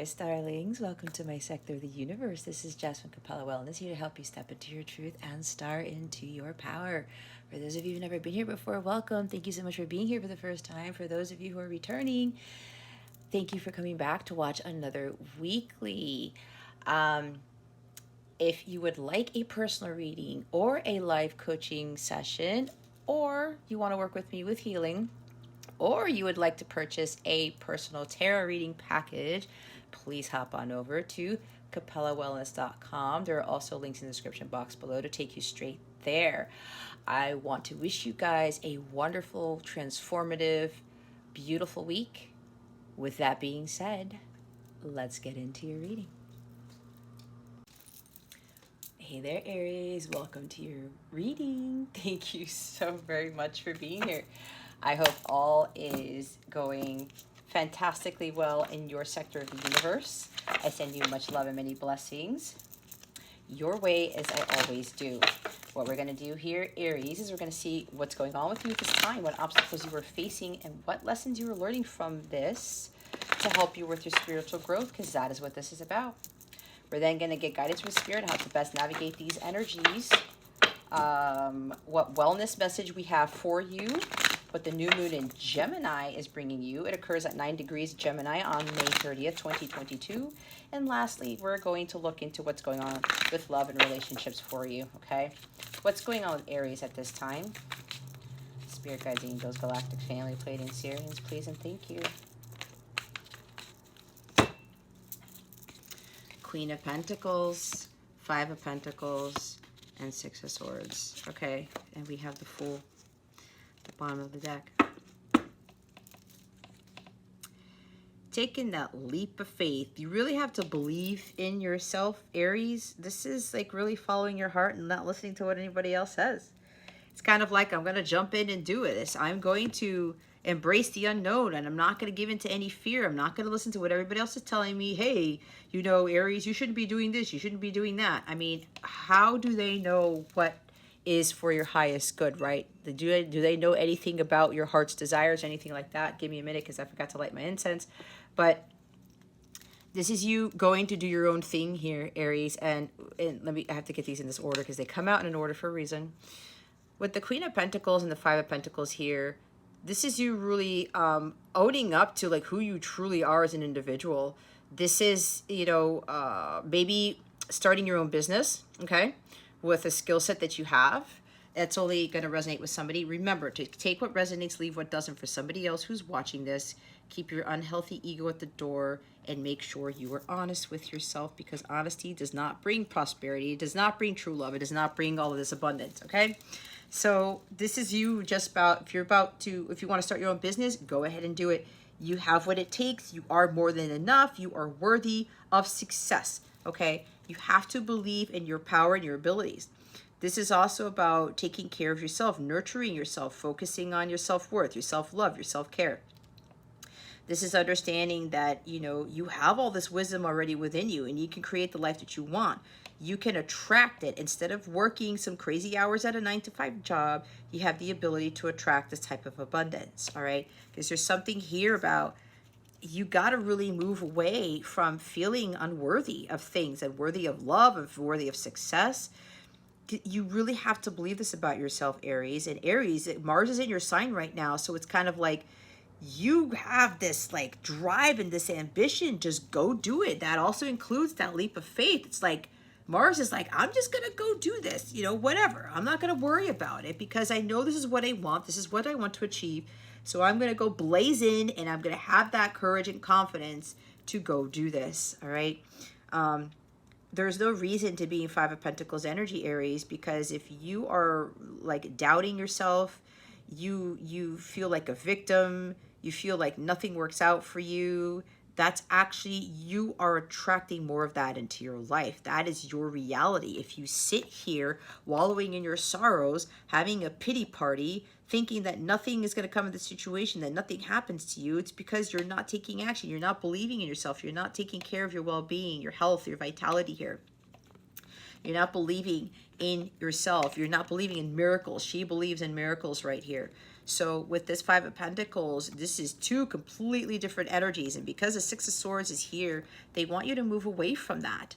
Taurus darlings, welcome to my sector of the universe. This is Jasmine Capella Wellness, here to help you step into your truth and star into your power. For those of you who've never been here before, welcome. Thank you so much for being here for the first time. For those of you who are returning, thank you for coming back to watch another weekly. If you would like a personal reading or a live coaching session, or you want to work with me with healing, or you would like to purchase a personal tarot reading package, please hop on over to capellawellness.com. There are also links in the description box below to take you straight there. I want to wish you guys a wonderful, transformative, beautiful week. With that being said, let's get into your reading. Hey there, Aries. Welcome to your reading. Thank you so very much for being here. I hope all is going fantastically well in your sector of the universe. I send you much love and many blessings your way, as I always do. What we're going to do here, Aries, is we're going to see what's going on with you at this time, what obstacles you were facing, and what lessons you were learning from this to help you with your spiritual growth, because that is what this is about. We're then going to get guidance from Spirit on how to best navigate these energies, what wellness message we have for you, what the new moon in Gemini is bringing you. It occurs at 9 degrees Gemini on May 30th, 2022. And lastly, we're going to look into what's going on with love and relationships for you, okay? What's going on with Aries at this time? Spirit guides, angels, galactic family, Pleiadian, Sirians, please and thank you. Queen of Pentacles, Five of Pentacles, and Six of Swords. Okay, and we have the Fool, the bottom of the deck. Taking that leap of faith. You really have to believe in yourself, Aries. This is like really following your heart and not listening to what anybody else says. It's kind of like, I'm going to jump in and do it. I'm going to embrace the unknown, and I'm not going to give in to any fear. I'm not going to listen to what everybody else is telling me. Hey, you know, Aries, you shouldn't be doing this. You shouldn't be doing that. I mean, how do they know what is for your highest good, right? Do they know anything about your heart's desires or anything like that? Give me a minute because I forgot to light my incense. But this is you going to do your own thing here, Aries. And I have to get these in this order because they come out in an order for a reason. With the Queen of Pentacles and the Five of Pentacles here, this is you really owning up to like who you truly are as an individual. This is, you know, maybe starting your own business, okay, with a skill set that you have. That's only going to resonate with somebody. Remember to take what resonates, leave what doesn't for somebody else who's watching this. Keep your unhealthy ego at the door and make sure you are honest with yourself, because honesty does not bring prosperity. It does not bring true love. It does not bring all of this abundance, okay? So this is you just about, if you want to start your own business, go ahead and do it. You have what it takes. You are more than enough. You are worthy of success, okay? You have to believe in your power and your abilities. This is also about taking care of yourself, nurturing yourself, focusing on your self-worth, your self-love, your self-care. This is understanding that, you know, you have all this wisdom already within you and you can create the life that you want. You can attract it. Instead of working some crazy hours at a 9-to-5 job, you have the ability to attract this type of abundance, all right? Because there's something here about you got to really move away from feeling unworthy of things, and worthy of love, and worthy of success. You really have to believe this about yourself, Aries. And Aries, Mars is in your sign right now, so it's kind of like you have this like drive and this ambition. Just go do it. That also includes that leap of faith. It's like Mars is like, I'm just gonna go do this, you know, whatever. I'm not gonna worry about it because I know this is what I want. This is what I want to achieve. So I'm gonna go blaze in, and I'm gonna have that courage and confidence to go do this. All right. There's no reason to be in Five of Pentacles energy, Aries, because if you are like doubting yourself, you feel like a victim, you feel like nothing works out for you, that's actually, you are attracting more of that into your life. That is your reality. If you sit here wallowing in your sorrows, having a pity party, thinking that nothing is going to come of the situation, that nothing happens to you, it's because you're not taking action. You're not believing in yourself. You're not taking care of your well-being, your health, your vitality here. You're not believing in yourself. You're not believing in miracles. She believes in miracles right here. So with this Five of Pentacles, this is two completely different energies. And because the Six of Swords is here, they want you to move away from that.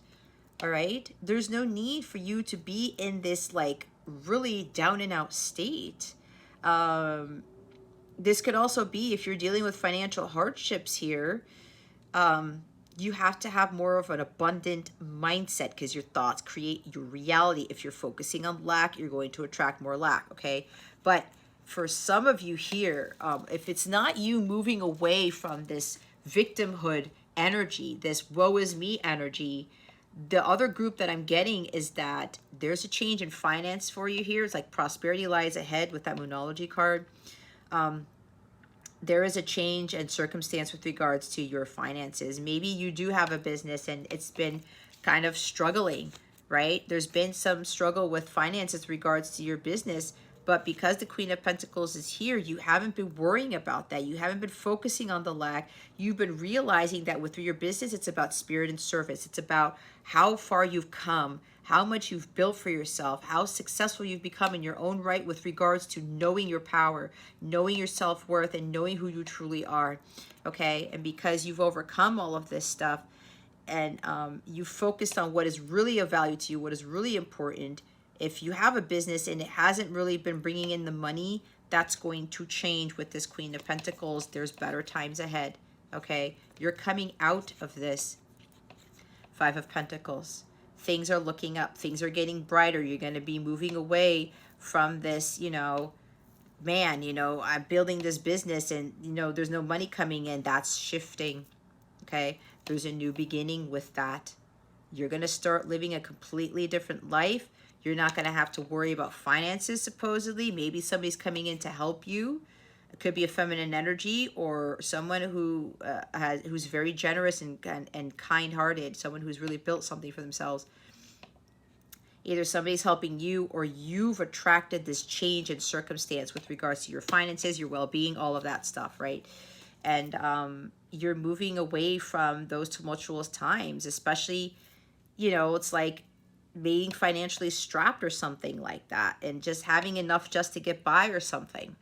All right? There's no need for you to be in this like really down and out state. This could also be if you're dealing with financial hardships here, you have to have more of an abundant mindset because your thoughts create your reality. If you're focusing on lack, you're going to attract more lack, okay? But for some of you here, if it's not you moving away from this victimhood energy, this woe is me energy, the other group that I'm getting is that there's a change in finance for you here. It's like prosperity lies ahead with that Moonology card. There is a change in circumstance with regards to your finances. Maybe you do have a business and it's been kind of struggling, right? There's been some struggle with finances with regards to your business, but because the Queen of Pentacles is here, you haven't been worrying about that. You haven't been focusing on the lack. You've been realizing that with your business, it's about spirit and service. It's about how far you've come, how much you've built for yourself, how successful you've become in your own right with regards to knowing your power, knowing your self-worth, and knowing who you truly are, okay? And because you've overcome all of this stuff and you focused on what is really of value to you, what is really important, if you have a business and it hasn't really been bringing in the money, that's going to change with this Queen of Pentacles. There's better times ahead, okay? You're coming out of this Five of Pentacles. Things are looking up. Things are getting brighter. You're going to be moving away from this, you know, man, you know, I'm building this business and, you know, there's no money coming in. That's shifting, okay? There's a new beginning with that. You're going to start living a completely different life. You're not going to have to worry about finances, supposedly. Maybe somebody's coming in to help you. It could be a feminine energy or someone who who's very generous and kind-hearted, someone who's really built something for themselves. Either somebody's helping you or you've attracted this change in circumstance with regards to your finances, your well-being, all of that stuff, right? And you're moving away from those tumultuous times, especially, you know, it's like being financially strapped or something like that and just having enough just to get by or something,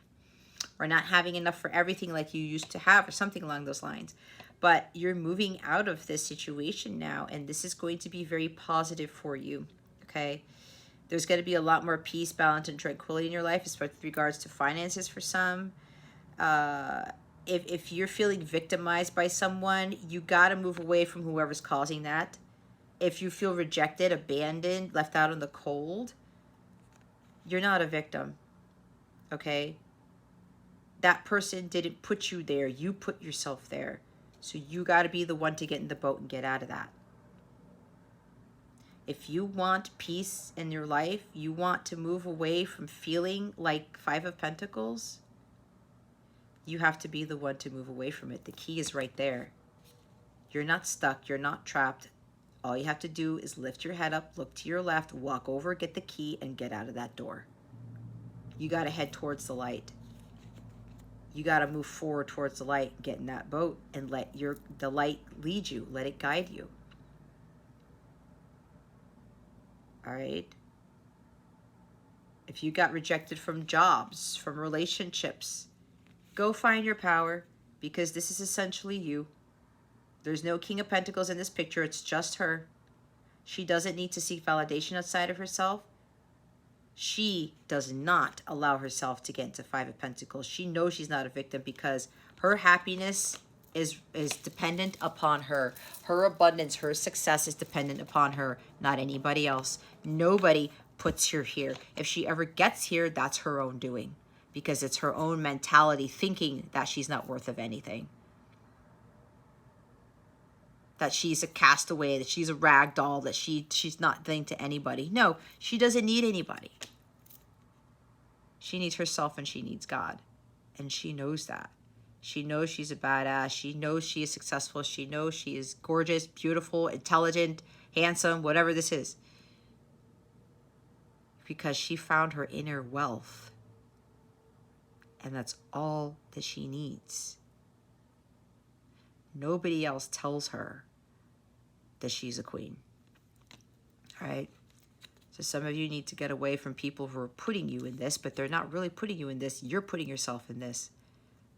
or not having enough for everything like you used to have or something along those lines. But you're moving out of this situation now, and this is going to be very positive for you, okay? There's going to be a lot more peace, balance, and tranquility in your life, especially with regards to finances for some. If you're feeling victimized by someone, you got to move away from whoever's causing that. If you feel rejected, abandoned, left out in the cold, you're not a victim, okay? That person didn't put you there. You put yourself there. So you got to be the one to get in the boat and get out of that. If you want peace in your life, you want to move away from feeling like Five of Pentacles, you have to be the one to move away from it. The key is right there. You're not stuck. You're not trapped. All you have to do is lift your head up, look to your left, walk over, get the key, and get out of that door. You got to head towards the light. You got to move forward towards the light, get in that boat, and let the light lead you. Let it guide you. All right? If you got rejected from jobs, from relationships, go find your power, because this is essentially you. There's no King of Pentacles in this picture. It's just her. She doesn't need to seek validation outside of herself. She does not allow herself to get into Five of Pentacles. She knows she's not a victim because her happiness is dependent upon her. Her abundance, her success is dependent upon her, not anybody else. Nobody puts her here. If she ever gets here, that's her own doing, because it's her own mentality thinking that she's not worth of anything, that she's a castaway, that she's a rag doll, that she's not thing to anybody. No, she doesn't need anybody. She needs herself and she needs God. And she knows that. She knows she's a badass. She knows she is successful. She knows she is gorgeous, beautiful, intelligent, handsome, whatever this is. Because she found her inner wealth. And that's all that she needs. Nobody else tells her that she's a queen. All right? So some of you need to get away from people who are putting you in this, but they're not really putting you in this. You're putting yourself in this.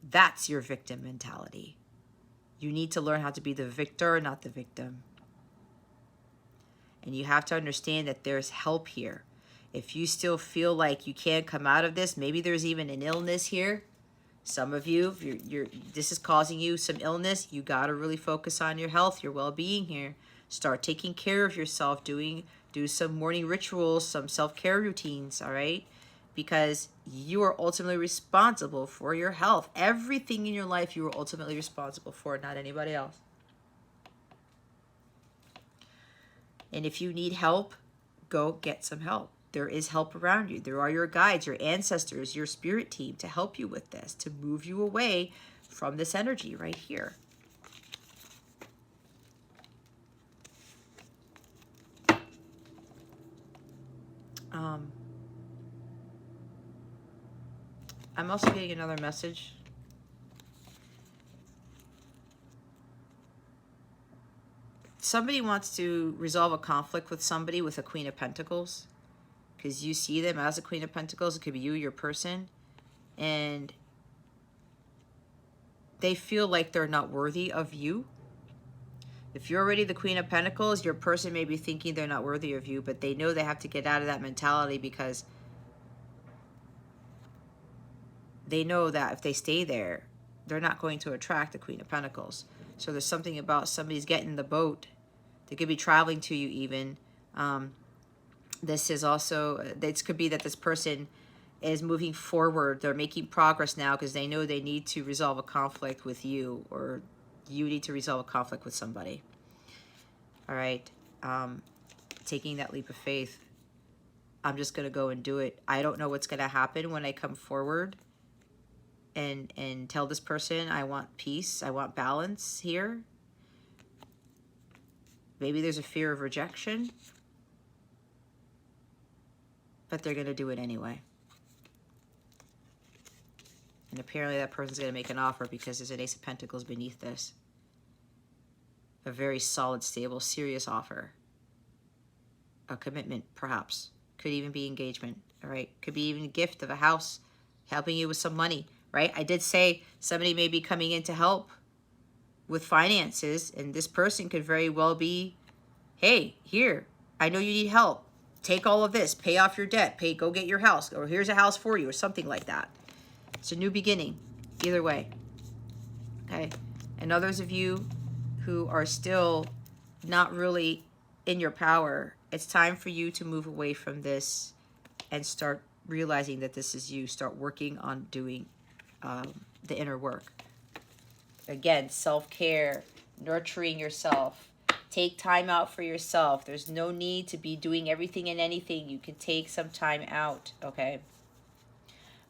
That's your victim mentality. You need to learn how to be the victor, not the victim. And you have to understand that there's help here. If you still feel like you can't come out of this, maybe there's even an illness here. Some of you, if this is causing you some illness, you got to really focus on your health, your well-being here. Start taking care of yourself, do some morning rituals, some self-care routines, all right? Because you are ultimately responsible for your health. Everything in your life you are ultimately responsible for, not anybody else. And if you need help, go get some help. There is help around you. There are your guides, your ancestors, your spirit team to help you with this, to move you away from this energy right here. I'm also getting another message. Somebody wants to resolve a conflict with somebody with a Queen of Pentacles, because you see them as a Queen of Pentacles. It could be you, your person, and they feel like they're not worthy of you. If you're already the Queen of Pentacles, your person may be thinking they're not worthy of you, but they know they have to get out of that mentality, because they know that if they stay there, they're not going to attract the Queen of Pentacles. So there's something about somebody's getting in the boat. They could be traveling to you even. This is also, this could be that this person is moving forward. They're making progress now because they know they need to resolve a conflict with you, or you need to resolve a conflict with somebody. All right. Taking that leap of faith. I'm just going to go and do it. I don't know what's going to happen when I come forward and tell this person I want peace, I want balance here. Maybe there's a fear of rejection, but they're going to do it anyway. And apparently that person's going to make an offer, because there's an Ace of Pentacles beneath this. A very solid, stable, serious offer. A commitment, perhaps. Could even be engagement, all right? Could be even a gift of a house, helping you with some money, right? I did say somebody may be coming in to help with finances, and this person could very well be, hey, here, I know you need help. Take all of this, pay off your debt, go get your house, or here's a house for you, or something like that. It's a new beginning, either way, okay? And others of you who are still not really in your power, it's time for you to move away from this and start realizing that this is you. Start working on doing the inner work. Again, self-care, nurturing yourself. Take time out for yourself. There's no need to be doing everything and anything. You can take some time out, okay?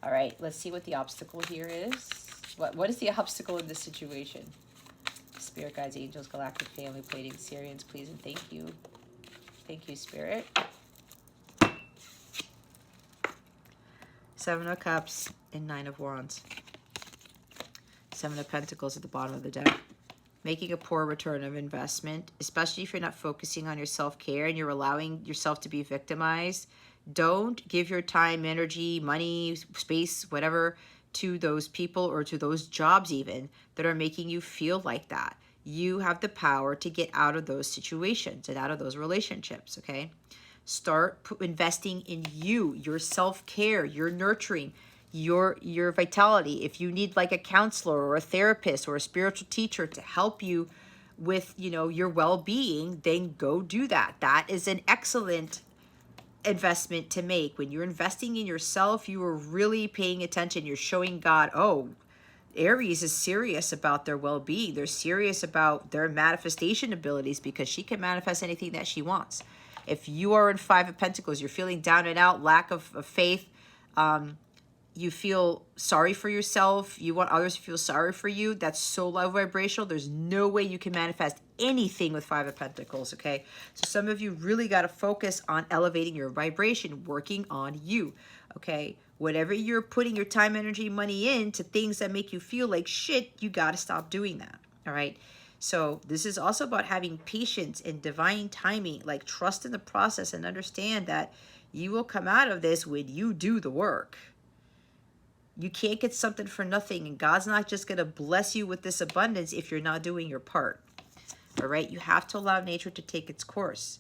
All right, let's see what the obstacle here is. What is the obstacle in this situation? Spirit guides, angels, galactic family, plating, Syrians, please and thank you. Thank you, Spirit. Seven of Cups and Nine of Wands. Seven of Pentacles at the bottom of the deck. Making a poor return of investment, especially if you're not focusing on your self-care and you're allowing yourself to be victimized. Don't give your time, energy, money, space, whatever, to those people or to those jobs even that are making you feel like that. You have the power to get out of those situations and out of those relationships, okay? Start investing in you, your self-care, your nurturing, your vitality. If you need like a counselor or a therapist or a spiritual teacher to help you with, you know, your well-being, then go do that. That is an excellent investment to make. When you're investing in yourself, you are really paying attention. You're showing God, oh, Aries is serious about their well-being. They're serious about their manifestation abilities, because she can manifest anything that she wants. If you are in Five of Pentacles, you're feeling down and out, lack of faith, you feel sorry for yourself, you want others to feel sorry for you, that's so low vibrational. There's no way you can manifest anything with Five of Pentacles, okay? So some of you really got to focus on elevating your vibration, working on you, okay? Whatever you're putting your time, energy, money into things that make you feel like shit, you got to stop doing that, all right? So this is also about having patience and divine timing, like trust in the process and understand that you will come out of this when you do the work. You can't get something for nothing, and God's not just going to bless you with this abundance if you're not doing your part. All right? You have to allow nature to take its course.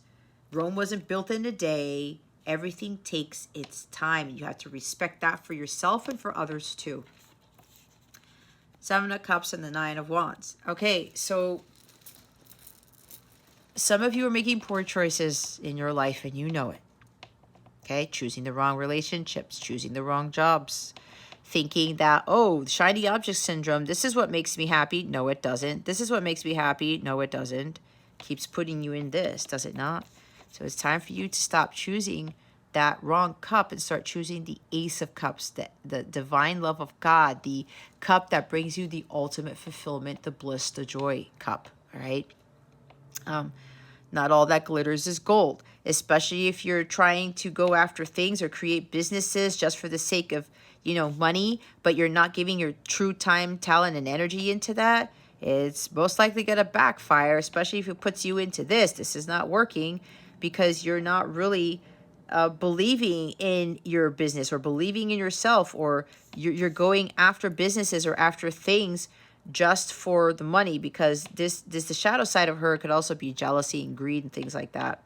Rome wasn't built in a day. Everything takes its time, and you have to respect that for yourself and for others too. Seven of Cups and the Nine of Wands. Okay, so some of you are making poor choices in your life, and you know it. Okay, choosing the wrong relationships, choosing the wrong jobs, thinking that, oh, shiny object syndrome, this is what makes me happy. No, it doesn't. This is what makes me happy. No, it doesn't. Keeps putting you in this, does it not? So it's time for you to stop choosing that wrong cup and start choosing the Ace of Cups, the divine love of God, the cup that brings you the ultimate fulfillment, the bliss, the joy cup, all right? Not all that glitters is gold, especially if you're trying to go after things or create businesses just for the sake of, money, but you're not giving your true time, talent, and energy into that. It's most likely going to backfire, especially if it puts you into this. This is not working because you're not really believing in your business or believing in yourself, or you're going after businesses or after things just for the money, because this the shadow side of her could also be jealousy and greed and things like that.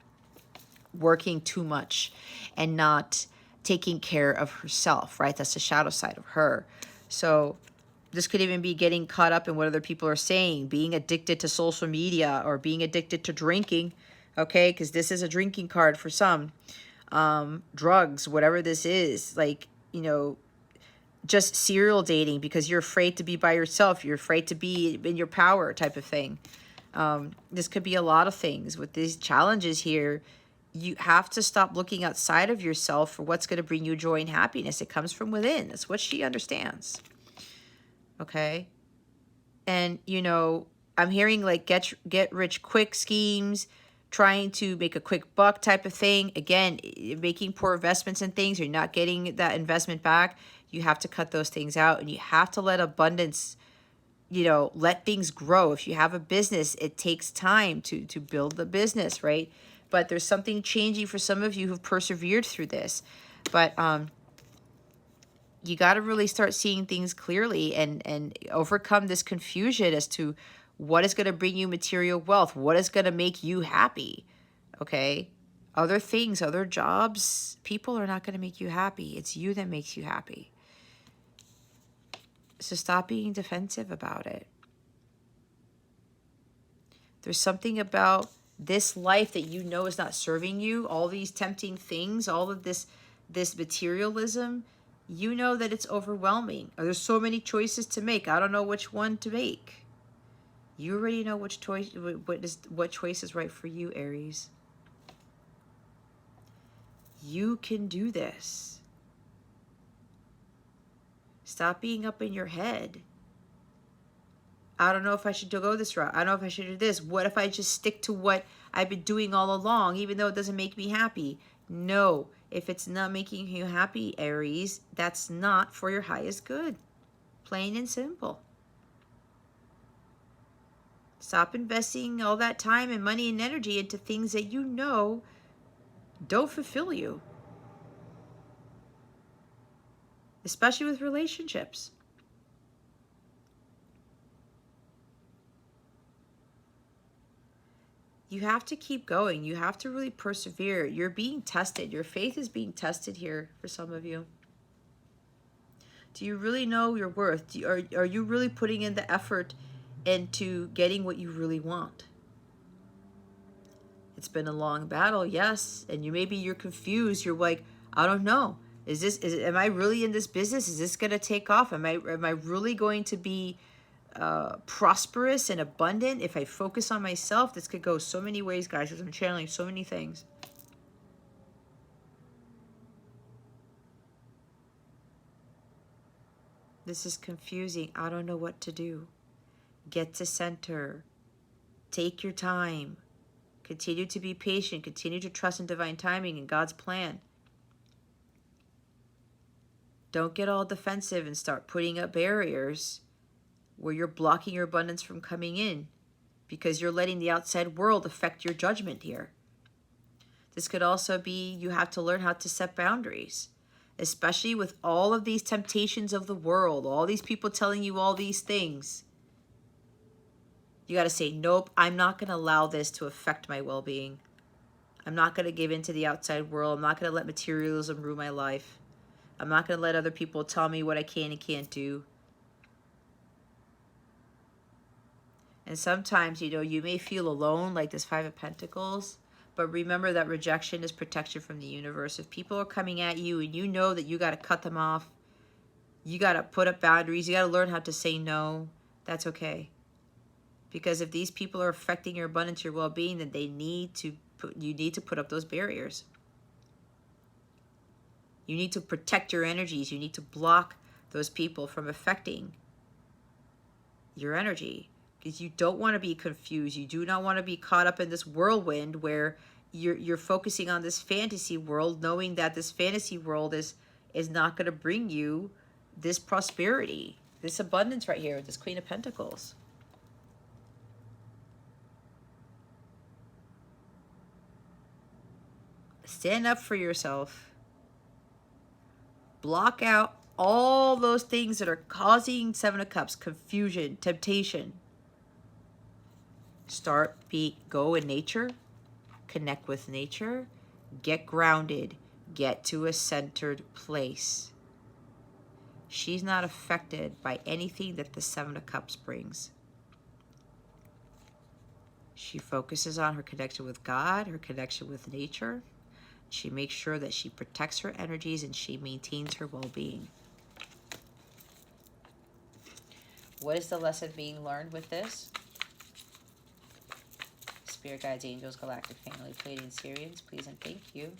Working too much and not taking care of herself, right? That's the shadow side of her. So this could even be getting caught up in what other people are saying, being addicted to social media or being addicted to drinking, okay? Because this is a drinking card for some. Drugs, whatever this is, like, just serial dating because you're afraid to be by yourself. You're afraid to be in your power type of thing. This could be a lot of things. With these challenges here, you have to stop looking outside of yourself for what's going to bring you joy and happiness. It comes from within. That's what she understands. Okay? And, I'm hearing like get rich quick schemes, trying to make a quick buck type of thing. Again, making poor investments in things, you're not getting that investment back. You have to cut those things out, and you have to let abundance, let things grow. If you have a business, it takes time to build the business, right? But there's something changing for some of you who've persevered through this. But you got to really start seeing things clearly and overcome this confusion as to what is going to bring you material wealth, what is going to make you happy, okay? Other things, other jobs, people are not going to make you happy. It's you that makes you happy. So stop being defensive about it. There's something about this life that is not serving you, all these tempting things, all of this materialism, that it's overwhelming. There's so many choices to make. I don't know which one to make. You already know what choice is right for you, Aries. You can do this. Stop being up in your head. I don't know if I should go this route. I don't know if I should do this. What if I just stick to what I've been doing all along, even though it doesn't make me happy? No. If it's not making you happy, Aries, that's not for your highest good. Plain and simple. Stop investing all that time and money and energy into things that don't fulfill you. Especially with relationships. You have to keep going. You have to really persevere. You're being tested. Your faith is being tested here for some of you. Do you really know your worth? Are you really putting in the effort into getting what you really want? It's been a long battle, yes. And you're confused. You're like, I don't know. Am I really in this business? Is this going to take off? Am I really going to be prosperous and abundant if I focus on myself? This could go so many ways, guys, because I'm channeling so many things. This is confusing. I don't know what to do. Get to center. Take your time. Continue to be patient. Continue to trust in divine timing and God's plan. Don't get all defensive and start putting up barriers where you're blocking your abundance from coming in, because you're letting the outside world affect your judgment here. This could also be you have to learn how to set boundaries, especially with all of these temptations of the world, all these people telling you all these things. You got to say, nope, I'm not going to allow this to affect my well-being. I'm not going to give in to the outside world. I'm not going to let materialism rule my life. I'm not going to let other people tell me what I can and can't do. And sometimes, you know, you may feel alone, like this Five of Pentacles. But remember that rejection is protection from the universe. If people are coming at you and you know that you got to cut them off, you got to put up boundaries, you got to learn how to say no, that's okay. Because if these people are affecting your abundance, your well-being, then you need to put up those barriers. You need to protect your energies. You need to block those people from affecting your energy. Because you don't want to be confused. You do not want to be caught up in this whirlwind where you're focusing on this fantasy world, knowing that this fantasy world is not going to bring you this prosperity, this abundance right here, this Queen of Pentacles. Stand up for yourself. Block out all those things that are causing Seven of Cups, confusion, temptation. Go in nature, connect with nature, get grounded, get to a centered place. She's not affected by anything that the Seven of Cups brings. She focuses on her connection with God, her connection with nature. She makes sure that she protects her energies and she maintains her well-being. What is the lesson being learned with this? Spirit guides, angels, galactic family, Pleiadian, Sirians, please and thank you.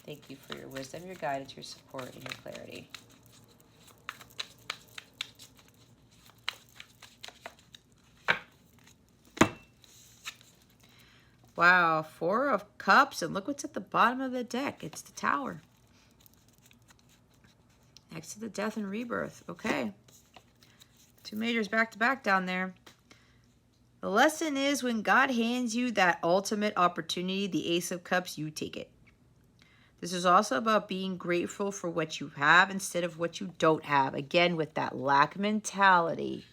Thank you for your wisdom, your guidance, your support, and your clarity. Wow, Four of Cups, and look what's at the bottom of the deck. It's the Tower. Next to the Death and Rebirth. Okay. Two majors back to back down there. The lesson is when God hands you that ultimate opportunity, the Ace of Cups, you take it. This is also about being grateful for what you have instead of what you don't have. Again, with that lack mentality.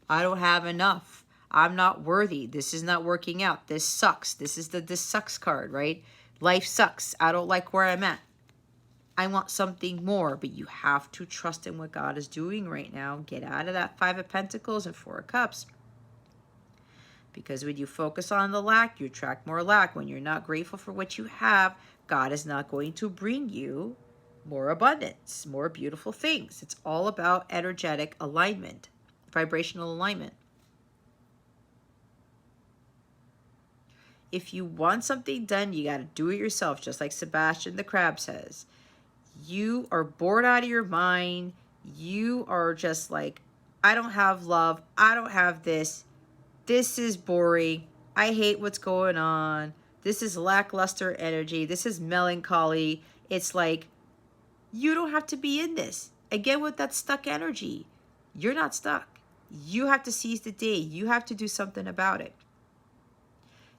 I don't have enough. I'm not worthy. This is not working out. This sucks. This is the this sucks card, right? Life sucks. I don't like where I'm at. I want something more, but you have to trust in what God is doing right now. Get out of that Five of Pentacles and Four of Cups. Because when you focus on the lack, you attract more lack. When you're not grateful for what you have, God is not going to bring you more abundance, more beautiful things. It's all about energetic alignment, vibrational alignment. If you want something done, you got to do it yourself, just like Sebastian the Crab says. You are bored out of your mind. You are just like, I don't have love. I don't have this. This is boring. I hate what's going on. This is lackluster energy. This is melancholy. It's like, you don't have to be in this. Again, with that stuck energy, you're not stuck. You have to seize the day. You have to do something about it.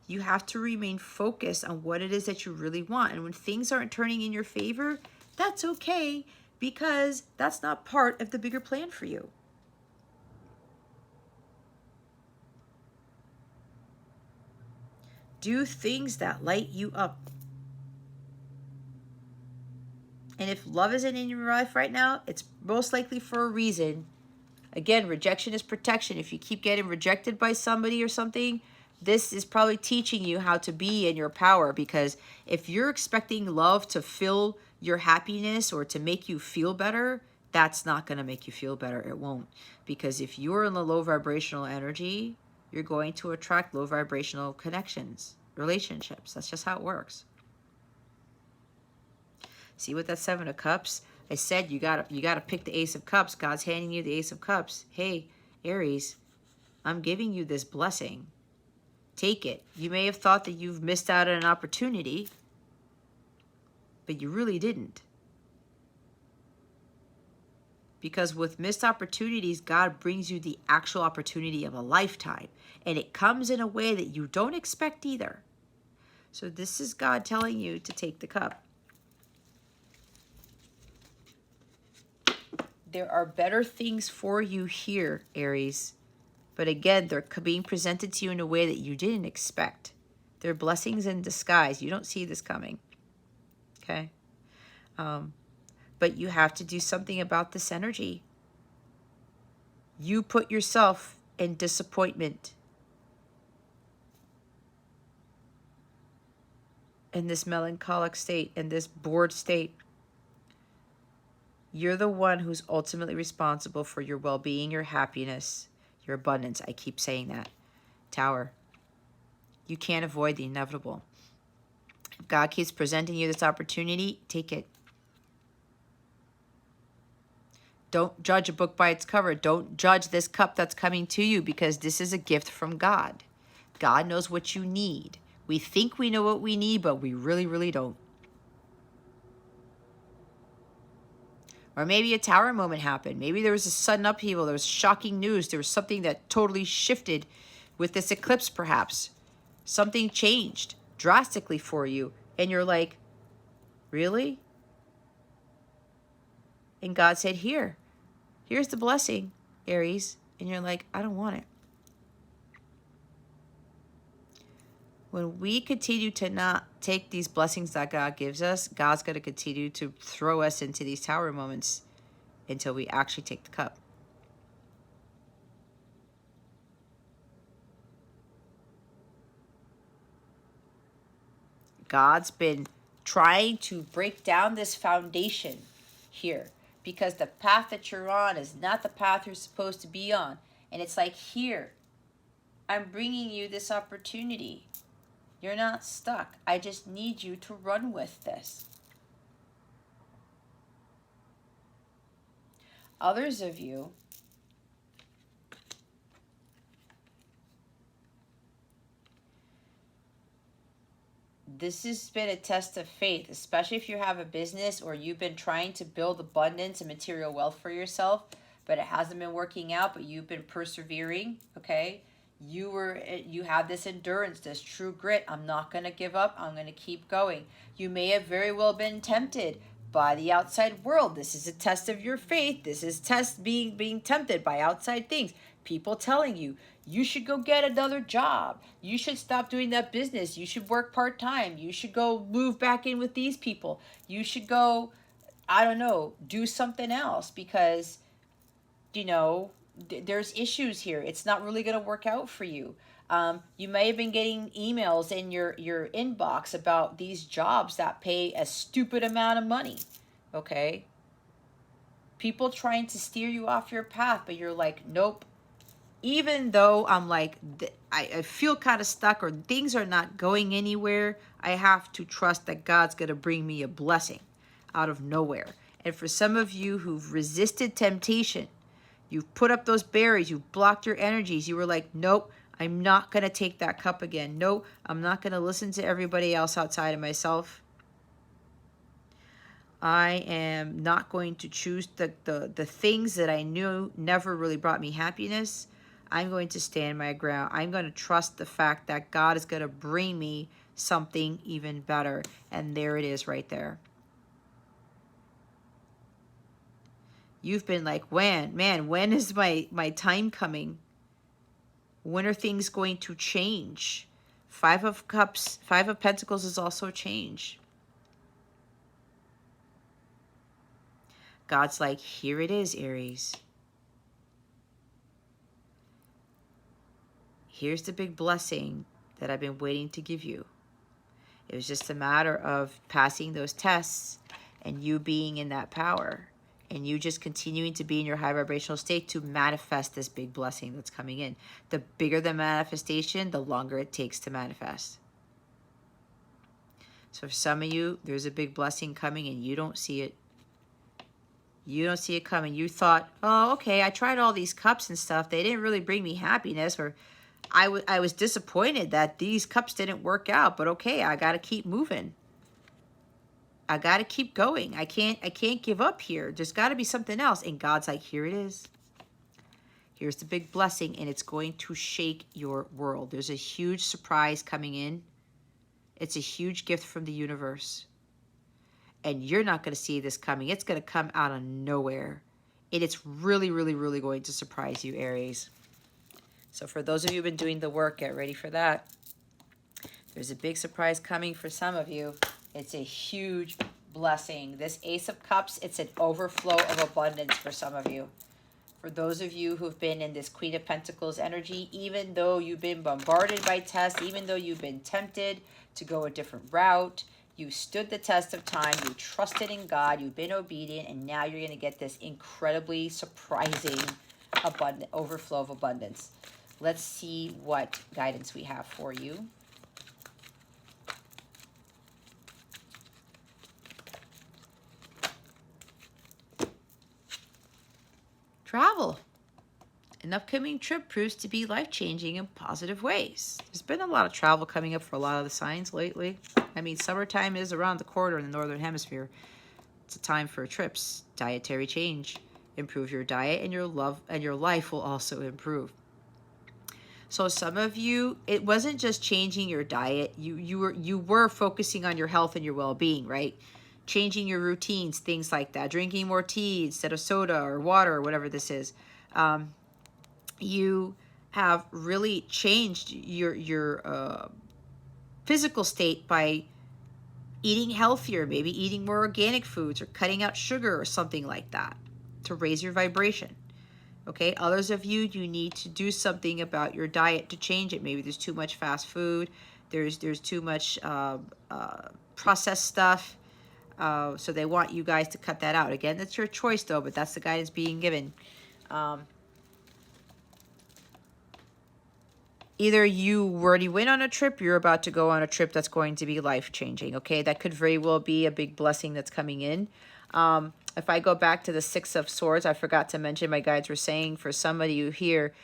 You have to remain focused on what it is that you really want. And when things aren't turning in your favor, that's okay, because that's not part of the bigger plan for you. Do things that light you up. And if love isn't in your life right now, it's most likely for a reason. Again, rejection is protection. If you keep getting rejected by somebody or something, this is probably teaching you how to be in your power. Because if you're expecting love to fill your happiness or to make you feel better, that's not going to make you feel better. It won't. Because if you're in the low vibrational energy, you're going to attract low vibrational connections, relationships. That's just how it works. See, with that Seven of Cups, I said you gotta pick the Ace of Cups. God's handing you the Ace of Cups. Hey, Aries, I'm giving you this blessing. Take it. You may have thought that you've missed out on an opportunity, but you really didn't. Because with missed opportunities, God brings you the actual opportunity of a lifetime. And it comes in a way that you don't expect either. So this is God telling you to take the cup. There are better things for you here, Aries. But again, they're being presented to you in a way that you didn't expect. They're blessings in disguise. You don't see this coming. Okay? But you have to do something about this energy. You put yourself in disappointment, in this melancholic state, in this bored state. You're the one who's ultimately responsible for your well-being, your happiness, your abundance. I keep saying that. Tower. You can't avoid the inevitable. If God keeps presenting you this opportunity, take it. Don't judge a book by its cover. Don't judge this cup that's coming to you, because this is a gift from God. God knows what you need. We think we know what we need, but we really, really don't. Or maybe a tower moment happened. Maybe there was a sudden upheaval. There was shocking news. There was something that totally shifted with this eclipse, perhaps. Something changed drastically for you. And you're like, really? And God said, here's the blessing, Aries. And you're like, I don't want it. When we continue to not take these blessings that God gives us, God's going to continue to throw us into these tower moments until we actually take the cup. God's been trying to break down this foundation here, because the path that you're on is not the path you're supposed to be on. And it's like, here, I'm bringing you this opportunity. You're not stuck. I just need you to run with this. Others of you, this has been a test of faith, especially if you have a business or you've been trying to build abundance and material wealth for yourself, but it hasn't been working out, but you've been persevering, okay? You have this endurance, this true grit. I'm not going to give up. I'm going to keep going. You may have very well been tempted by the outside world. This is a test of your faith. This is test being tempted by outside things. People telling you, you should go get another job. You should stop doing that business. You should work part-time. You should go move back in with these people. You should go, I don't know, do something else, because, you know, there's issues here. It's not really going to work out for you. You may have been getting emails in your inbox about these jobs that pay a stupid amount of money, okay? People trying to steer you off your path, but you're like, nope. Even though I'm like, I feel kind of stuck, or things are not going anywhere, I have to trust that God's going to bring me a blessing out of nowhere. And for some of you who've resisted temptation, you've put up those barriers, you've blocked your energies, you were like, nope, I'm not going to take that cup again. Nope, I'm not going to listen to everybody else outside of myself. I am not going to choose the things that I knew never really brought me happiness. I'm going to stand my ground. I'm going to trust the fact that God is going to bring me something even better. And there it is right there. You've been like, when is my time coming? When are things going to change? 5 of Cups, 5 of Pentacles is also change. God's like, here it is, Aries. Here's the big blessing that I've been waiting to give you. It was just a matter of passing those tests and you being in that power. And you just continuing to be in your high vibrational state to manifest this big blessing that's coming in. The bigger the manifestation, the longer it takes to manifest. So for some of you, there's a big blessing coming and you don't see it. You don't see it coming. You thought, oh, okay, I tried all these cups and stuff. They didn't really bring me happiness, or I was disappointed that these cups didn't work out. But okay, I got to keep moving. I got to keep going. I can't give up here. There's got to be something else. And God's like, here it is. Here's the big blessing, and it's going to shake your world. There's a huge surprise coming in. It's a huge gift from the universe. And you're not going to see this coming. It's going to come out of nowhere. And it's really, really, really going to surprise you, Aries. So for those of you who've been doing the work, get ready for that. There's a big surprise coming for some of you. It's a huge blessing. This Ace of Cups, it's an overflow of abundance for some of you. For those of you who've been in this Queen of Pentacles energy, even though you've been bombarded by tests, even though you've been tempted to go a different route, you stood the test of time, you trusted in God, you've been obedient, and now you're going to get this incredibly surprising overflow of abundance. Let's see what guidance we have for you. Travel. An upcoming trip proves to be life-changing in positive ways. There's been a lot of travel coming up for a lot of the signs lately. I mean, summertime is around the corner in the Northern Hemisphere. It's a time for trips, dietary change. Improve your diet and your life will also improve. So some of you, it wasn't just changing your diet. You were focusing on your health and your well-being, right? Changing your routines, things like that. Drinking more tea instead of soda or water or whatever this is. You have really changed your physical state by eating healthier, maybe eating more organic foods or cutting out sugar or something like that to raise your vibration. Okay, others of you, you need to do something about your diet to change it. Maybe there's too much fast food, there's too much processed stuff, so they want you guys to cut that out. Again, that's your choice though, but that's the guidance being given. Either you already went on a trip, you're about to go on a trip that's going to be life-changing, okay? That could very well be a big blessing that's coming in. If I go back to the Six of Swords, I forgot to mention, my guides were saying for somebody who here,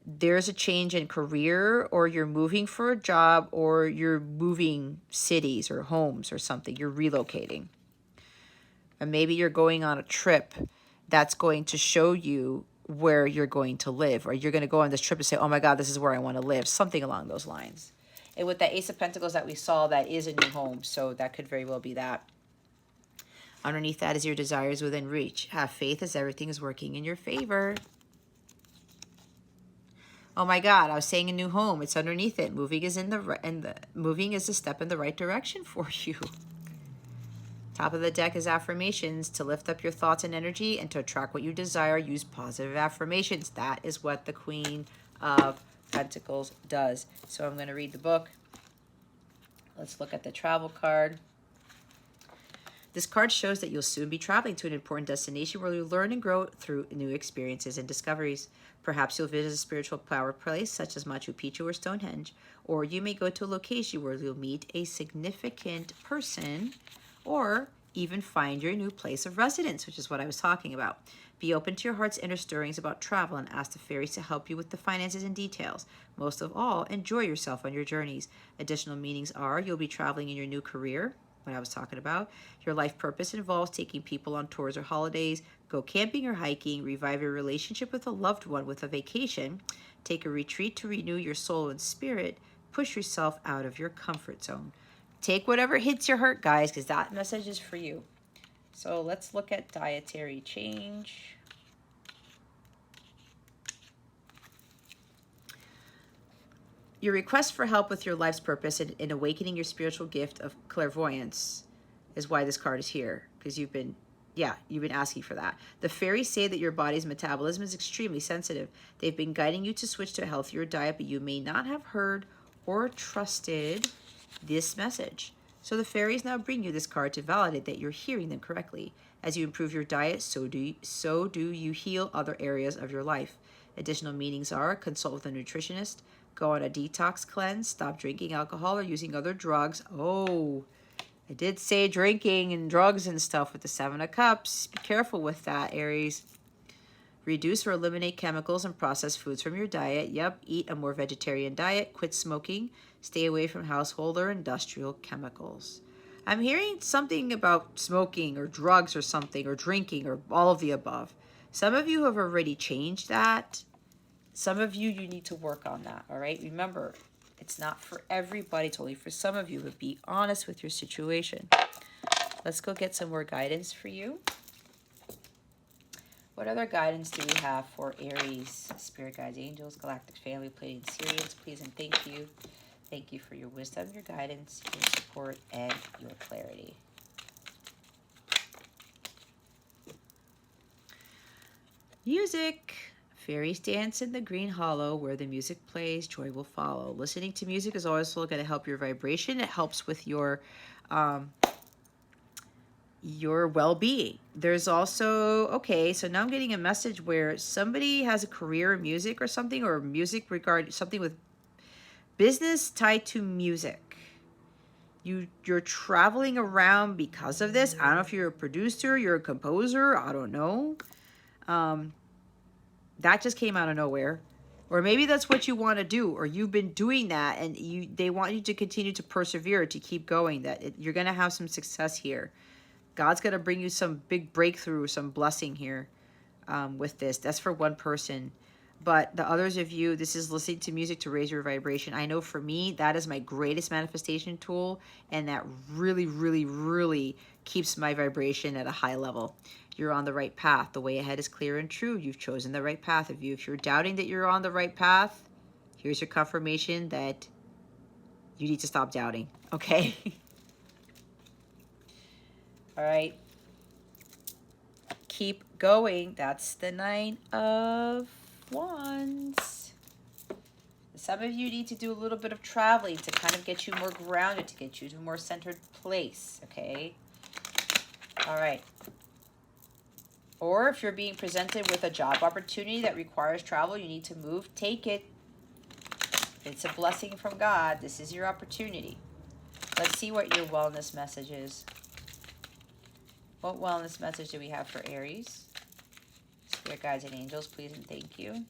there's a change in career, or you're moving for a job, or you're moving cities or homes or something. You're relocating. And maybe you're going on a trip that's going to show you where you're going to live, or you're going to go on this trip and say, oh my God, this is where I want to live, something along those lines. And with the Ace of Pentacles that we saw, that is a new home, so that could very well be that. Underneath that is your desires within reach. Have faith as everything is working in your favor. Oh my God, I was saying a new home. It's underneath it. Moving is moving is a step in the right direction for you. Top of the deck is affirmations. To lift up your thoughts and energy and to attract what you desire, use positive affirmations. That is what the Queen of Pentacles does. So I'm going to read the book. Let's look at the travel card. This card shows that you'll soon be traveling to an important destination where you'll learn and grow through new experiences and discoveries. Perhaps you'll visit a spiritual power place such as Machu Picchu or Stonehenge, or you may go to a location where you'll meet a significant person, or even find your new place of residence, which is what I was talking about. Be open to your heart's inner stirrings about travel and ask the fairies to help you with the finances and details. Most of all, enjoy yourself on your journeys. Additional meanings are you'll be traveling in your new career, what I was talking about. Your life purpose involves taking people on tours or holidays, go camping or hiking, revive your relationship with a loved one with a vacation, take a retreat to renew your soul and spirit, push yourself out of your comfort zone. Take whatever hits your heart, guys, because that message is for you. So let's look at dietary change. Your request for help with your life's purpose and in awakening your spiritual gift of clairvoyance is why this card is here, because you've been asking for that. The fairies say that your body's metabolism is extremely sensitive. They've been guiding you to switch to a healthier diet, but you may not have heard or trusted this message. So the fairies now bring you this card to validate that you're hearing them correctly. As you improve your diet, so do you heal other areas of your life. Additional meanings are consult with a nutritionist, go on a detox cleanse, stop drinking alcohol or using other drugs. Oh, I did say drinking and drugs and stuff with the Seven of Cups. Be careful with that, Aries. Reduce or eliminate chemicals and processed foods from your diet. Yep, eat a more vegetarian diet. Quit smoking. Stay away from household or industrial chemicals. I'm hearing something about smoking or drugs or something, or drinking, or all of the above. Some of you have already changed that. Some of you need to work on that, all right? Remember, it's not for everybody. It's only for some of you, but be honest with your situation. Let's go get some more guidance for you. What other guidance do we have for Aries? Spirit guides, angels, galactic family, Pleiadian, Sirians, please and thank you. Thank you for your wisdom, your guidance, your support, and your clarity. Music. Fairies dance in the green hollow where the music plays, joy will follow. Listening to music is also going to help your vibration. It helps with your well-being. There's also, okay, so now I'm getting a message where somebody has a career in music or something, or music regarding something with business tied to music. You're traveling around because of this. I don't know if you're a producer, you're a composer, I don't know. That just came out of nowhere. Or maybe that's what you want to do, or you've been doing that and they want you to continue to persevere, to keep going, you're going to have some success here. God's going to bring you some big breakthrough, some blessing here with this. That's for one person. But the others of you, this is listening to music to raise your vibration. I know for me, that is my greatest manifestation tool. And that really, really, really keeps my vibration at a high level. You're on the right path. The way ahead is clear and true. You've chosen the right path. If you're doubting that you're on the right path, here's your confirmation that you need to stop doubting. Okay? All right. Keep going. That's the 9 of Wands. Some of you need to do a little bit of traveling to kind of get you more grounded, to get you to a more centered place, okay? All right. Or if you're being presented with a job opportunity that requires travel, you need to move, take it. It's a blessing from God. This is your opportunity. Let's see what your wellness message is. What wellness message do we have for Aries? Spirit guides and angels, please and thank you.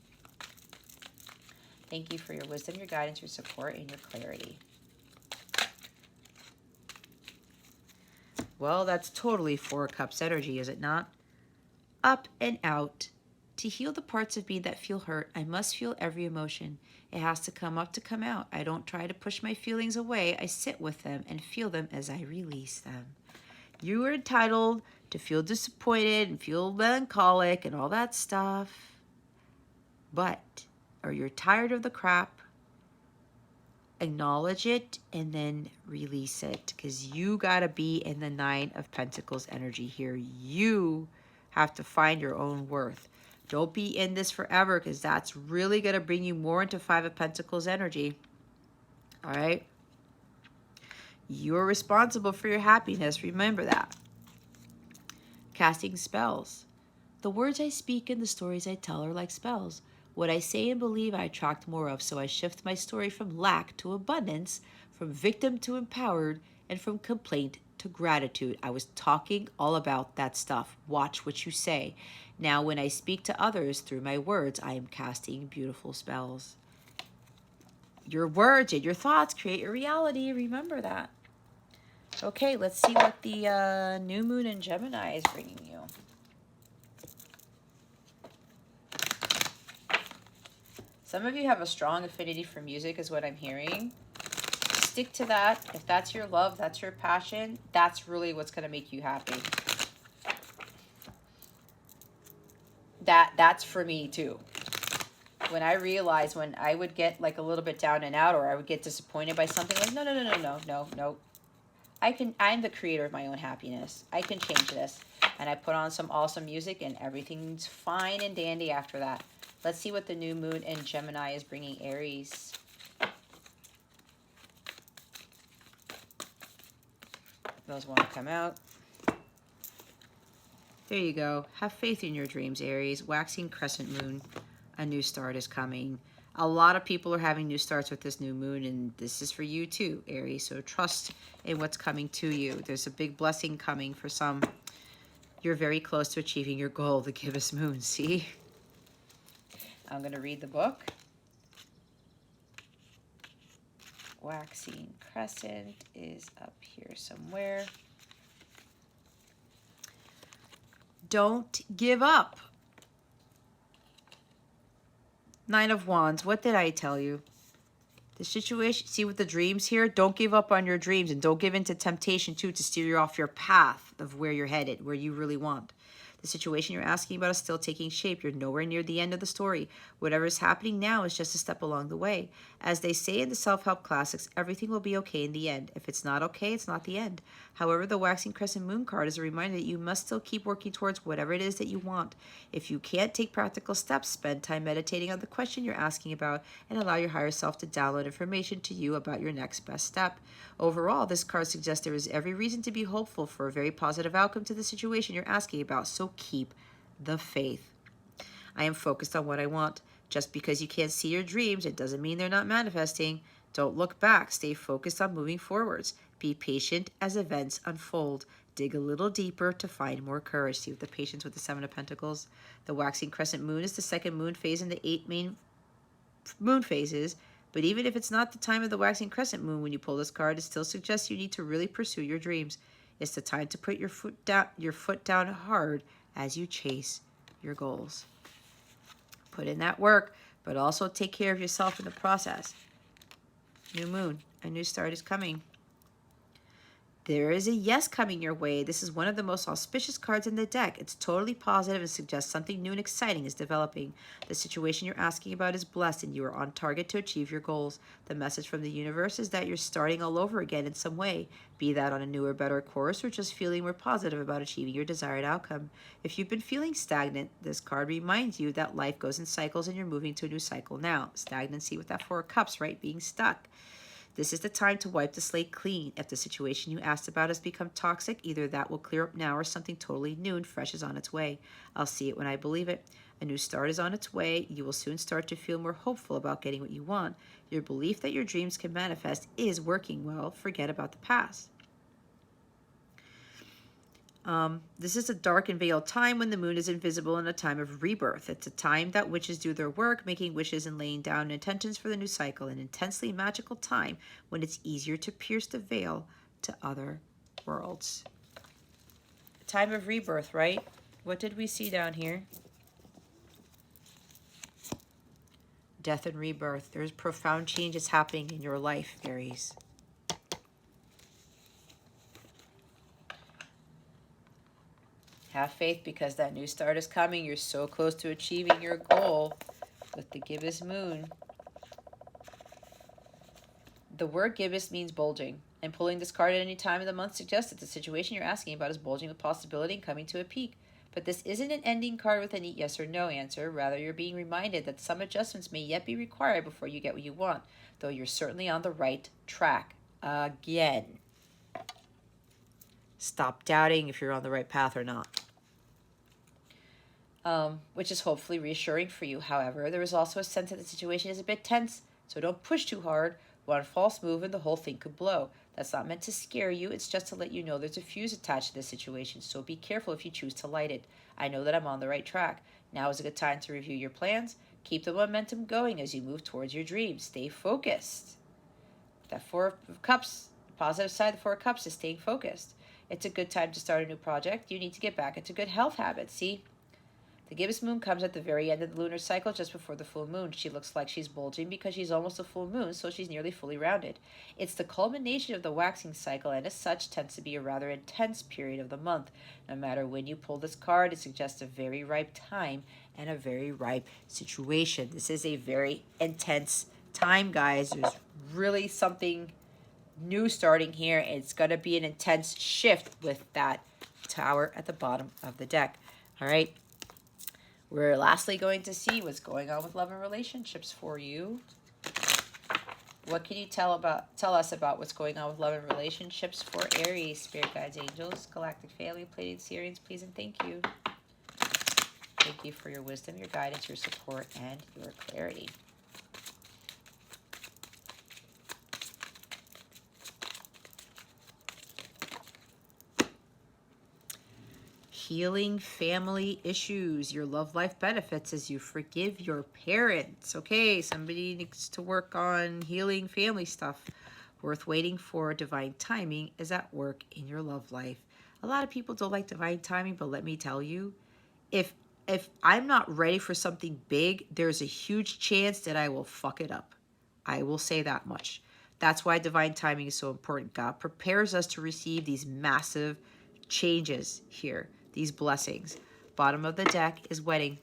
Thank you for your wisdom, your guidance, your support, and your clarity. Well, that's totally 4 cups energy, is it not? Up and out. To heal the parts of me that feel hurt, I must feel every emotion. It has to come up to come out. I don't try to push my feelings away. I sit with them and feel them as I release them. You are entitled to feel disappointed and feel melancholic and all that stuff. But, or you're tired of the crap, acknowledge it and then release it, because you got to be in the 9 of Pentacles energy here. You have to find your own worth. Don't be in this forever, because that's really going to bring you more into 5 of Pentacles energy. All right? You're responsible for your happiness. Remember that. Casting spells. The words I speak and the stories I tell are like spells. What I say and believe I attract more of, so I shift my story from lack to abundance, from victim to empowered, and from complaint to gratitude. I was talking all about that stuff. Watch what you say. Now, when I speak to others through my words, I am casting beautiful spells. Your words and your thoughts create your reality. Remember that. Okay, let's see what the new moon in Gemini is bringing you. Some of you have a strong affinity for music, is what I'm hearing. Stick to that. If that's your love, that's your passion, that's really what's going to make you happy. That's for me too. When I realized, when I would get like a little bit down and out, or I would get disappointed by something, like no. I'm the creator of my own happiness. I can change this. And I put on some awesome music and everything's fine and dandy after that. Let's see what the new moon in Gemini is bringing Aries. Those want to come out. There you go. Have faith in your dreams, Aries. Waxing crescent moon. A new start is coming. A lot of people are having new starts with this new moon, and this is for you too, Aries. So trust in what's coming to you. There's a big blessing coming for some. You're very close to achieving your goal, the gibbous moon. See? I'm going to read the book. waxing crescent is up here somewhere. Don't give up. Nine of Wands. What did I tell you? The situation, see with the dreams here, don't give up on your dreams, and don't give in to temptation too to steer you off your path of where you're headed, where you really want. The situation you're asking about is still taking shape. You're nowhere near the end of the story. Whatever is happening now is just a step along the way. As they say in the self-help classics, everything will be okay in the end. If it's not okay, it's not the end. However, the waxing crescent moon card is a reminder that you must still keep working towards whatever it is that you want. If you can't take practical steps, spend time meditating on the question you're asking about and allow your higher self to download information to you about your next best step. Overall, this card suggests there is every reason to be hopeful for a very positive outcome to the situation you're asking about, so keep the faith. I am focused on what I want. Just because you can't see your dreams, it doesn't mean they're not manifesting. Don't look back. Stay focused on moving forwards. Be patient as events unfold. Dig a little deeper to find more courage. See with the patience with the Seven of Pentacles. The waxing crescent moon is the second moon phase in the 8 main moon phases. But even if it's not the time of the waxing crescent moon when you pull this card, it still suggests you need to really pursue your dreams. It's the time to put your foot down hard as you chase your goals. Put in that work, but also take care of yourself in the process. New moon, a new start is coming. There is a yes coming your way. This is one of the most auspicious cards in the deck. It's totally positive and suggests something new and exciting is developing. The situation you're asking about is blessed and you are on target to achieve your goals. The message from the universe is that you're starting all over again in some way, be that on a newer, better course or just feeling more positive about achieving your desired outcome. If you've been feeling stagnant, this card reminds you that life goes in cycles and you're moving to a new cycle now. Stagnancy with that Four of Cups, right? Being stuck. This is the time to wipe the slate clean. If the situation you asked about has become toxic, either that will clear up now or something totally new and fresh is on its way. I'll see it when I believe it. A new start is on its way. You will soon start to feel more hopeful about getting what you want. Your belief that your dreams can manifest is working well. Forget about the past. This is a dark and veiled time when the moon is invisible and a time of rebirth. It's a time that witches do their work, making wishes and laying down intentions for the new cycle, an intensely magical time when it's easier to pierce the veil to other worlds. Time of rebirth, right? What did we see down here? Death and rebirth. There's profound changes happening in your life, Aries. Have faith because that new start is coming. You're so close to achieving your goal with the gibbous moon. The word gibbous means bulging, and pulling this card at any time of the month suggests that the situation you're asking about is bulging with possibility and coming to a peak. But this isn't an ending card with a neat yes or no answer. Rather, you're being reminded that some adjustments may yet be required before you get what you want, though you're certainly on the right track. Again. Stop doubting if you're on the right path or not. Which is hopefully reassuring for you. However, there is also a sense that the situation is a bit tense, so don't push too hard. One false move and the whole thing could blow. That's not meant to scare you. It's just to let you know there's a fuse attached to this situation, so be careful if you choose to light it. I know that I'm on the right track. Now is a good time to review your plans. Keep the momentum going as you move towards your dreams. Stay focused. That Four of Cups, the positive side of the Four of Cups is staying focused. It's a good time to start a new project. You need to get back into good health habits. See? The gibbous moon comes at the very end of the lunar cycle just before the full moon. She looks like she's bulging because she's almost a full moon, so she's nearly fully rounded. It's the culmination of the waxing cycle and as such tends to be a rather intense period of the month. No matter when you pull this card, it suggests a very ripe time and a very ripe situation. This is a very intense time, guys. There's really something new starting here. It's going to be an intense shift with that tower at the bottom of the deck. All right. We're lastly going to see what's going on with love and relationships for you. What can you tell us about what's going on with love and relationships for Aries? Spirit guides, angels, galactic family, Pleiadian Sirians, please and thank you. Thank you for your wisdom, your guidance, your support, and your clarity. Healing family issues. Your love life benefits as you forgive your parents. Okay, somebody needs to work on healing family stuff. worth waiting for. Divine timing is at work in your love life. A lot of people don't like divine timing, but let me tell you, if I'm not ready for something big, there's a huge chance that I will fuck it up. I will say that much. That's why divine timing is so important. God prepares us to receive these massive changes here, these blessings. Bottom of the deck is wedding.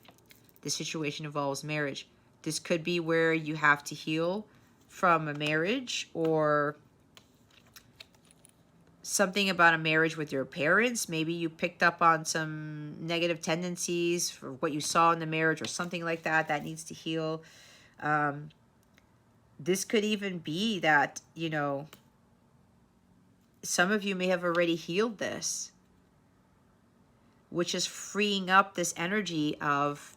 This situation involves marriage. This could be where you have to heal from a marriage, or something about a marriage with your parents. Maybe you picked up on some negative tendencies for what you saw in the marriage or something like that that needs to heal. This could even be that, you know, some of you may have already healed this, which is freeing up this energy of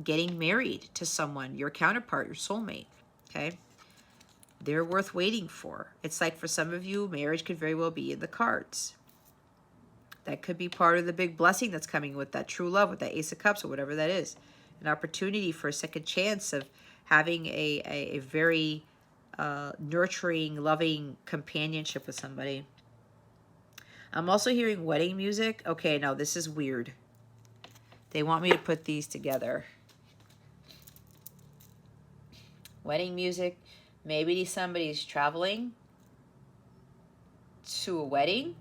getting married to someone, your counterpart, your soulmate, okay? They're worth waiting for. It's like for some of you, marriage could very well be in the cards. That could be part of the big blessing that's coming with that true love, with that Ace of Cups or whatever that is. An opportunity for a second chance of having a very nurturing, loving companionship with somebody. I'm also hearing wedding music. Okay, now this is weird. They want me to put these together. Wedding music. Maybe somebody's traveling to a wedding.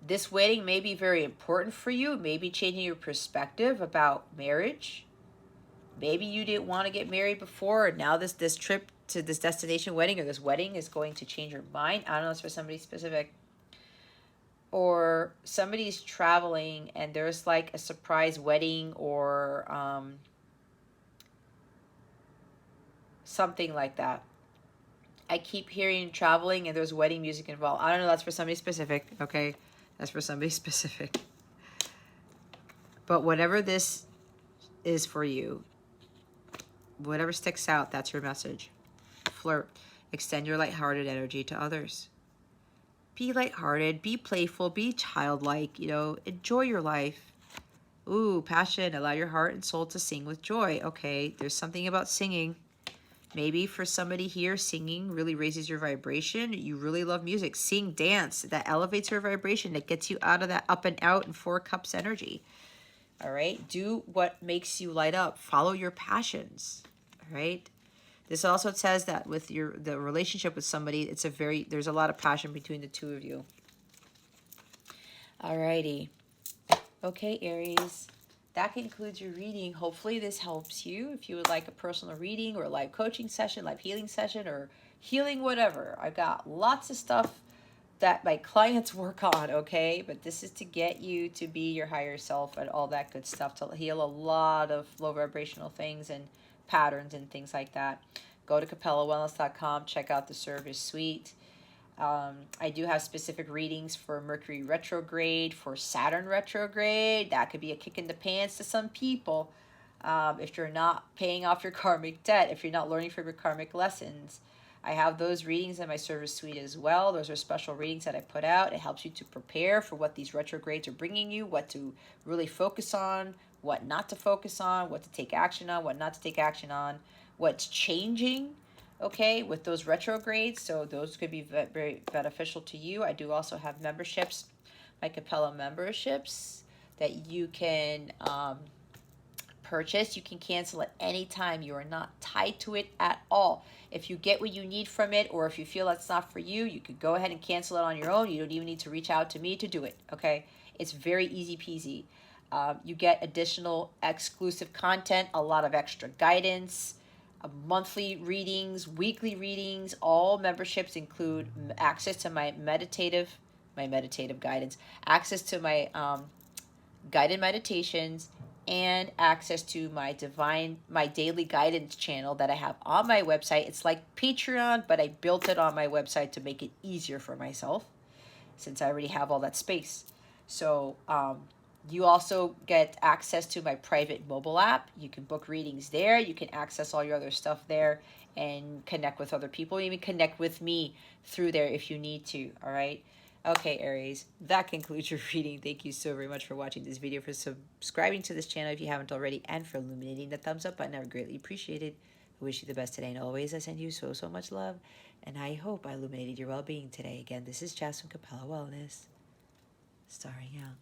This wedding may be very important for you. Maybe changing your perspective about marriage. Maybe you didn't want to get married before, and now this trip to this destination wedding, or this wedding, is going to change your mind. I don't know, it's for somebody specific. Or somebody's traveling and there's like a surprise wedding, or something like that. I keep hearing traveling and there's wedding music involved. I don't know, that's for somebody specific, okay? That's for somebody specific. But whatever this is for you, whatever sticks out, that's your message. Flirt. Extend your lighthearted energy to others. Be lighthearted, be playful, be childlike, you know, enjoy your life. Ooh, passion, allow your heart and soul to sing with joy. Okay, there's something about singing. Maybe for somebody here, singing really raises your vibration. You really love music. Sing, dance. That elevates your vibration. That gets you out of that up and out and 4 cups energy. All right? Do what makes you light up. Follow your passions. All right? This also says that with the relationship with somebody, there's a lot of passion between the two of you. All righty. Okay, Aries. That concludes your reading. Hopefully this helps you. If you would like a personal reading or a live coaching session, live healing session, or healing whatever, I've got lots of stuff that my clients work on, okay? But this is to get you to be your higher self and all that good stuff, to heal a lot of low vibrational things and patterns and things like that. Go to capellawellness.com, check out the service suite. I do have specific readings for Mercury retrograde, for Saturn retrograde. That could be a kick in the pants to some people. If you're not paying off your karmic debt, if you're not learning from your karmic lessons. I have those readings in my service suite as well. Those are special readings that I put out. It helps you to prepare for what these retrogrades are bringing you, what to really focus on, what not to focus on, what to take action on, what not to take action on, what's changing, okay, with those retrogrades. So those could be very beneficial to you. I do also have memberships, my Capella memberships, that you can purchase. You can cancel at any time. You are not tied to it at all. If you get what you need from it, or if you feel that's not for you, you could go ahead and cancel it on your own. You don't even need to reach out to me to do it, okay? It's very easy peasy. You get additional exclusive content, a lot of extra guidance, monthly readings, weekly readings. All memberships include access to my meditative guidance, access to my guided meditations, and access to my daily guidance channel that I have on my website. It's like Patreon, but I built it on my website to make it easier for myself, since I already have all that space. So you also get access to my private mobile app. You can book readings there. You can access all your other stuff there and connect with other people. Even connect with me through there if you need to, all right? Okay, Aries, that concludes your reading. Thank you so very much for watching this video, for subscribing to this channel if you haven't already, and for illuminating the thumbs up button. I would greatly appreciate it. I wish you the best today and always. I send you so, so much love. And I hope I illuminated your well-being today. Again, this is Jess from Capella Wellness, starring out.